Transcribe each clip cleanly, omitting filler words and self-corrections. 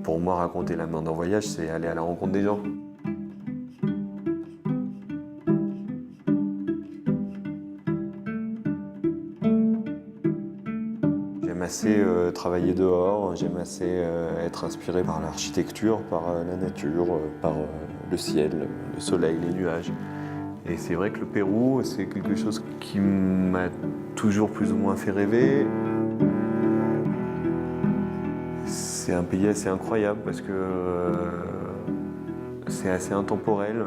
Pour moi, raconter la main d'un voyage, c'est aller à la rencontre des gens. J'aime assez travailler dehors, j'aime assez être inspiré par l'architecture, par la nature, par le ciel, le soleil, les nuages. Et c'est vrai que le Pérou, c'est quelque chose qui m'a toujours plus ou moins fait rêver. C'est un pays assez incroyable parce que c'est assez intemporel.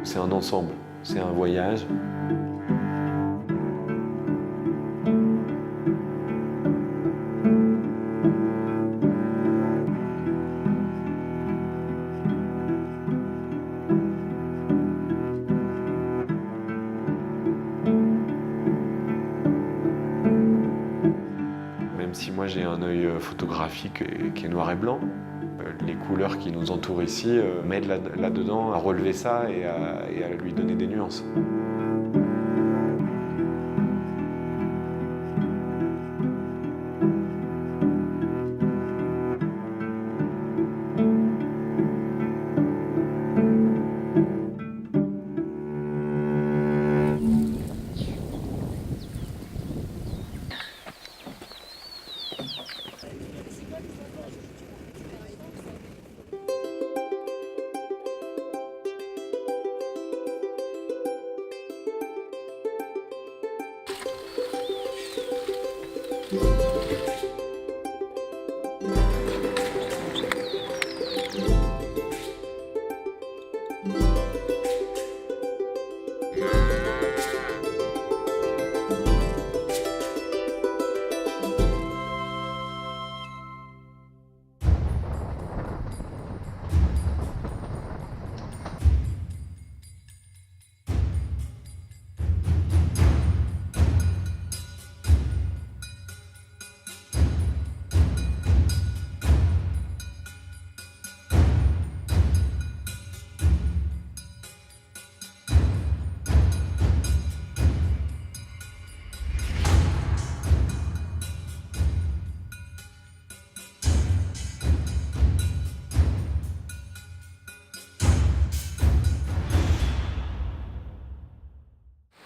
C'est un ensemble, c'est un voyage. Même si moi j'ai un œil photographique qui est noir et blanc, les couleurs qui nous entourent ici m'aident là-dedans à relever ça et à lui donner des nuances.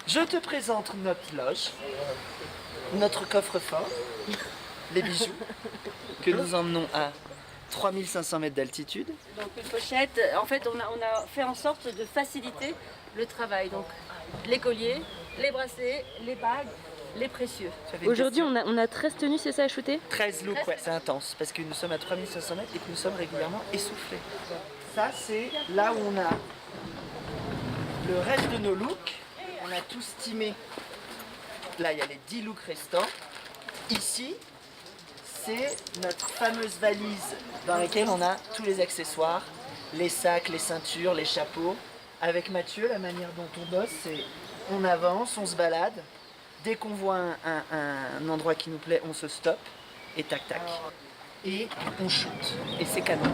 Je te présente notre loge, notre coffre-fort, les bijoux que nous emmenons à 3500 mètres d'altitude. Donc une pochette, en fait on a fait en sorte de faciliter le travail. Donc les colliers, les bracelets, les bagues, les précieux. Aujourd'hui on a 13 tenues, c'est ça à shooter? 13 looks, ouais, c'est intense parce que nous sommes à 3500 mètres et que nous sommes régulièrement essoufflés. Ça c'est là où on a le reste de nos looks. On a tout steamé. Là, il y a les 10 looks restants. Ici, c'est notre fameuse valise dans laquelle on a tous les accessoires, les sacs, les ceintures, les chapeaux. Avec Mathieu, la manière dont on bosse, c'est on avance, on se balade. Dès qu'on voit un endroit qui nous plaît, on se stoppe et tac tac. Et on shoot. Et c'est canon.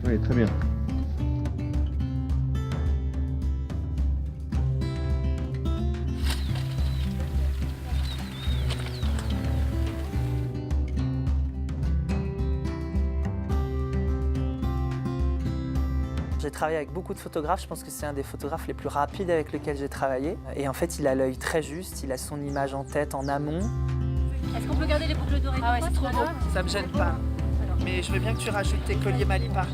Oui, très bien. J'ai travaillé avec beaucoup de photographes, je pense que c'est un des photographes les plus rapides avec lesquels j'ai travaillé. Et en fait, il a l'œil très juste, il a son image en tête, en amont. Est-ce qu'on peut garder les boucles dorées? Ah ouais, c'est trop beau. Ça me gêne pas. Mais je veux bien que tu rajoutes tes colliers Mali par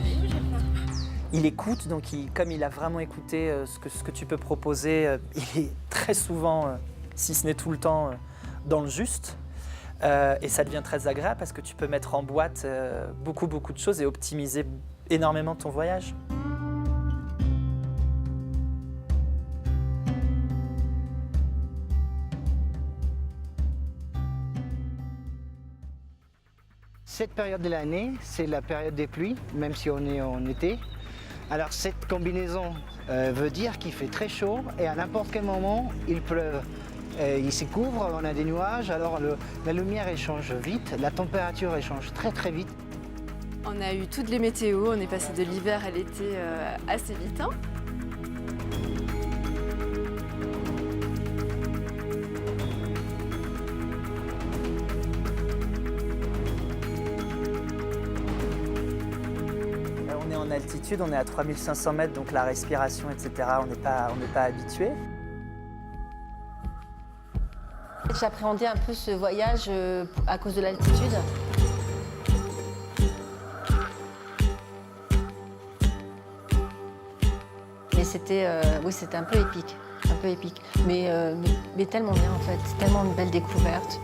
Il écoute, donc comme il a vraiment écouté ce que tu peux proposer, il est très souvent, si ce n'est tout le temps, dans le juste. Et ça devient très agréable parce que tu peux mettre en boîte beaucoup de choses et optimiser énormément ton voyage. Cette période de l'année, c'est la période des pluies, même si on est en été. Alors cette combinaison veut dire qu'il fait très chaud et à n'importe quel moment, il pleuve. Et il se couvre, on a des nuages, alors la lumière elle change vite, la température elle change très très vite. On a eu toutes les météos, on est passé de l'hiver à l'été assez vite. Hein. On est en altitude, on est à 3500 mètres, donc la respiration, etc., on n'est pas habitué. J'appréhendais un peu ce voyage à cause de l'altitude. Mais c'était un peu épique, mais tellement bien en fait, c'est tellement une belle découverte.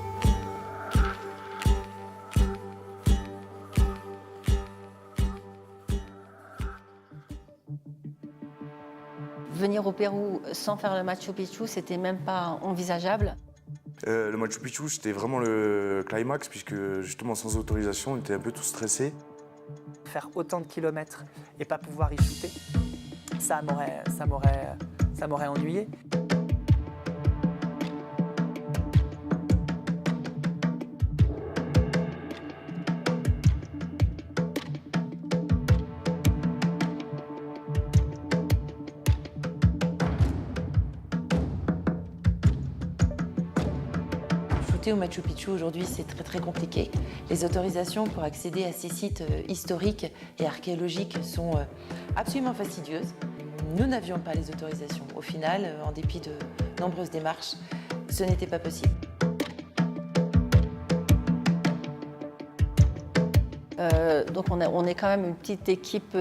Venir au Pérou sans faire le Machu Picchu, c'était même pas envisageable. Le Machu Picchu, c'était vraiment le climax, puisque justement sans autorisation, on était un peu tous stressés. Faire autant de kilomètres et pas pouvoir y shooter, ça m'aurait ennuyé. Au Machu Picchu aujourd'hui, c'est très compliqué. Les autorisations pour accéder à ces sites historiques et archéologiques sont absolument fastidieuses. Nous n'avions pas les autorisations. Au final, en dépit de nombreuses démarches, ce n'était pas possible. Donc on est quand même une petite équipe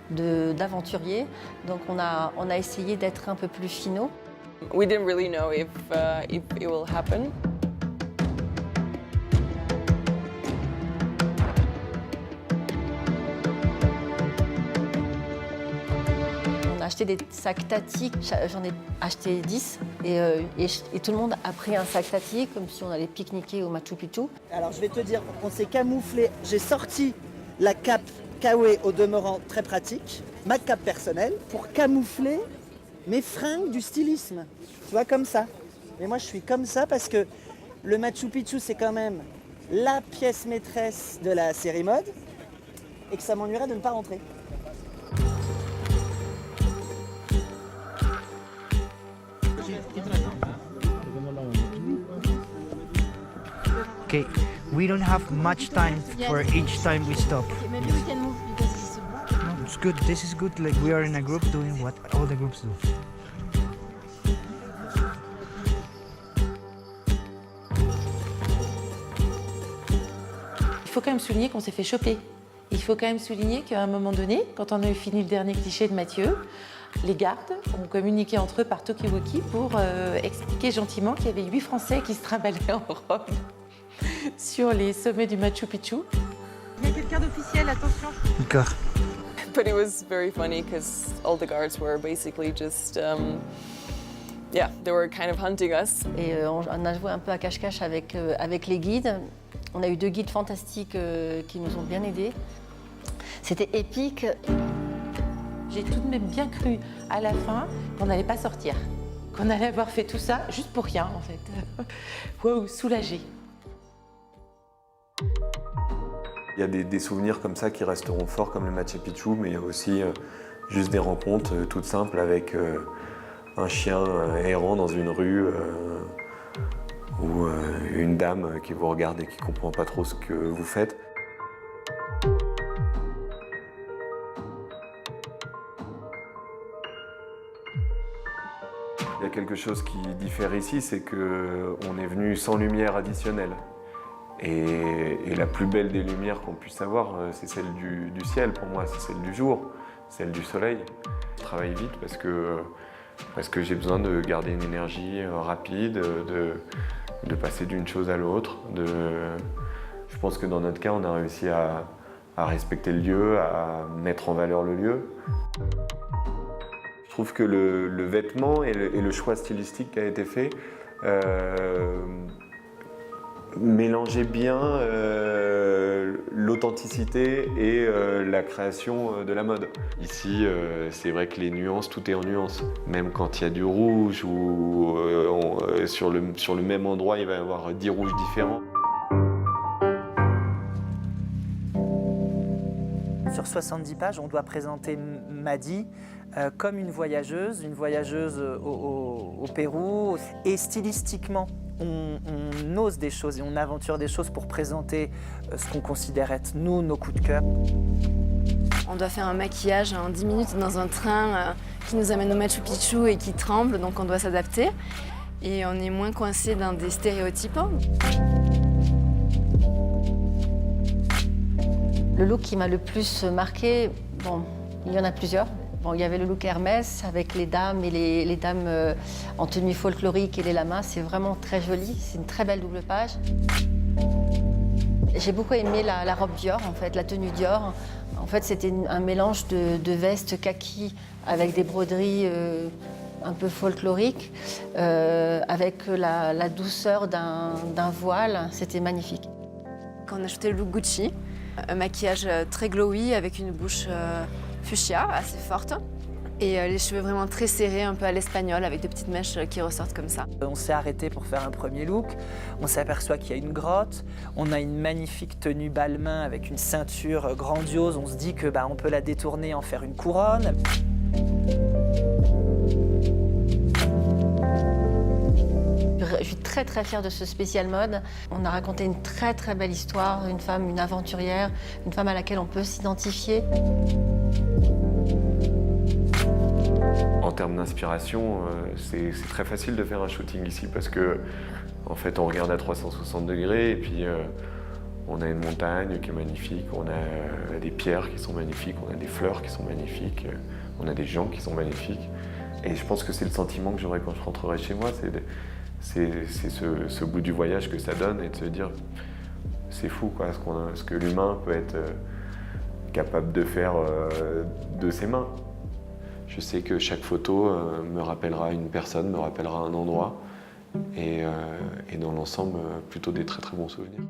d'aventuriers. Donc on a essayé d'être un peu plus finaux. We didn't really know if it will happen. On a acheté des sacs Tati, j'en ai acheté 10 et tout le monde a pris un sac Tati comme si on allait pique-niquer au Machu Picchu. Alors je vais te dire, on s'est camouflé, j'ai sorti la cape Kawe au demeurant très pratique, ma cape personnelle, pour camoufler mes fringues du stylisme, tu vois, comme ça. Mais moi je suis comme ça parce que le Machu Picchu c'est quand même la pièce maîtresse de la série mode et que ça m'ennuierait de ne pas rentrer. Okay, we don't have much time for each time we stop. Maybe we can move because this is No, it's good. This is good. Like we are in a group doing what all the groups do. Il faut quand même souligner qu'on s'est fait choper. Il faut quand même souligner qu'à un moment donné, quand on a eu fini le dernier cliché de Mathieu, les gardes ont communiqué entre eux par Talkie-Walkie pour expliquer gentiment qu'il y avait 8 Français qui se trimballaient en robe sur les sommets du Machu Picchu. Il y a quelqu'un d'officiel, attention. D'accord. But it was very funny because all the guards were basically just, they were kind of hunting us. Et on a joué un peu à cache-cache avec les guides. On a eu 2 guides fantastiques qui nous ont bien aidés. C'était épique. J'ai tout de même bien cru à la fin qu'on n'allait pas sortir, qu'on allait avoir fait tout ça juste pour rien en fait. Waouh, soulagée. Il y a des souvenirs comme ça qui resteront forts comme le Machu Picchu, mais il y a aussi juste des rencontres toutes simples avec un chien errant dans une rue ou une dame qui vous regarde et qui ne comprend pas trop ce que vous faites. Il y a quelque chose qui diffère ici, c'est qu'on est venu sans lumière additionnelle. Et la plus belle des lumières qu'on puisse avoir, c'est celle du ciel pour moi, c'est celle du jour, celle du soleil. Je travaille vite parce que j'ai besoin de garder une énergie rapide, de passer d'une chose à l'autre. Je pense que dans notre cas, on a réussi à respecter le lieu, à mettre en valeur le lieu. Je trouve que le vêtement et le choix stylistique qui a été fait mélangeait bien l'authenticité et la création de la mode. Ici, c'est vrai que les nuances, tout est en nuances. Même quand il y a du rouge ou sur le même endroit, il va y avoir 10 rouges différents. Sur 70 pages, on doit présenter Madi comme une voyageuse au Pérou. Et stylistiquement, on ose des choses et on aventure des choses pour présenter ce qu'on considère être, nous, nos coups de cœur. On doit faire un maquillage en 10 minutes dans un train qui nous amène au Machu Picchu et qui tremble, donc on doit s'adapter. Et on est moins coincé dans des stéréotypes. Le look qui m'a le plus marqué, bon, il y en a plusieurs. Bon, il y avait le look Hermès avec les dames et les dames en tenue folklorique et les lamas. C'est vraiment très joli, c'est une très belle double page. J'ai beaucoup aimé la robe Dior, en fait, la tenue Dior. En fait, c'était un mélange de veste kaki avec des broderies un peu folkloriques, avec la douceur d'un voile. C'était magnifique. Quand on a acheté le look Gucci, un maquillage très glowy avec une bouche fuchsia assez forte et les cheveux vraiment très serrés, un peu à l'espagnol avec des petites mèches qui ressortent comme ça. On s'est arrêté pour faire un premier look, on s'aperçoit qu'il y a une grotte, on a une magnifique tenue balmain avec une ceinture grandiose, on se dit que on peut la détourner, en faire une couronne. Je suis très très fière de ce spécial mode. On a raconté une très très belle histoire, une femme, une aventurière, une femme à laquelle on peut s'identifier. En termes d'inspiration, c'est très facile de faire un shooting ici parce que en fait, on regarde à 360 degrés et puis on a une montagne qui est magnifique, on a des pierres qui sont magnifiques, on a des fleurs qui sont magnifiques, on a des gens qui sont magnifiques. Et je pense que c'est le sentiment que j'aurai quand je rentrerai chez moi, c'est ce bout du voyage que ça donne et de se dire c'est fou quoi, ce que l'humain peut être capable de faire de ses mains. Je sais que chaque photo me rappellera une personne, me rappellera un endroit et dans l'ensemble plutôt des très très bons souvenirs.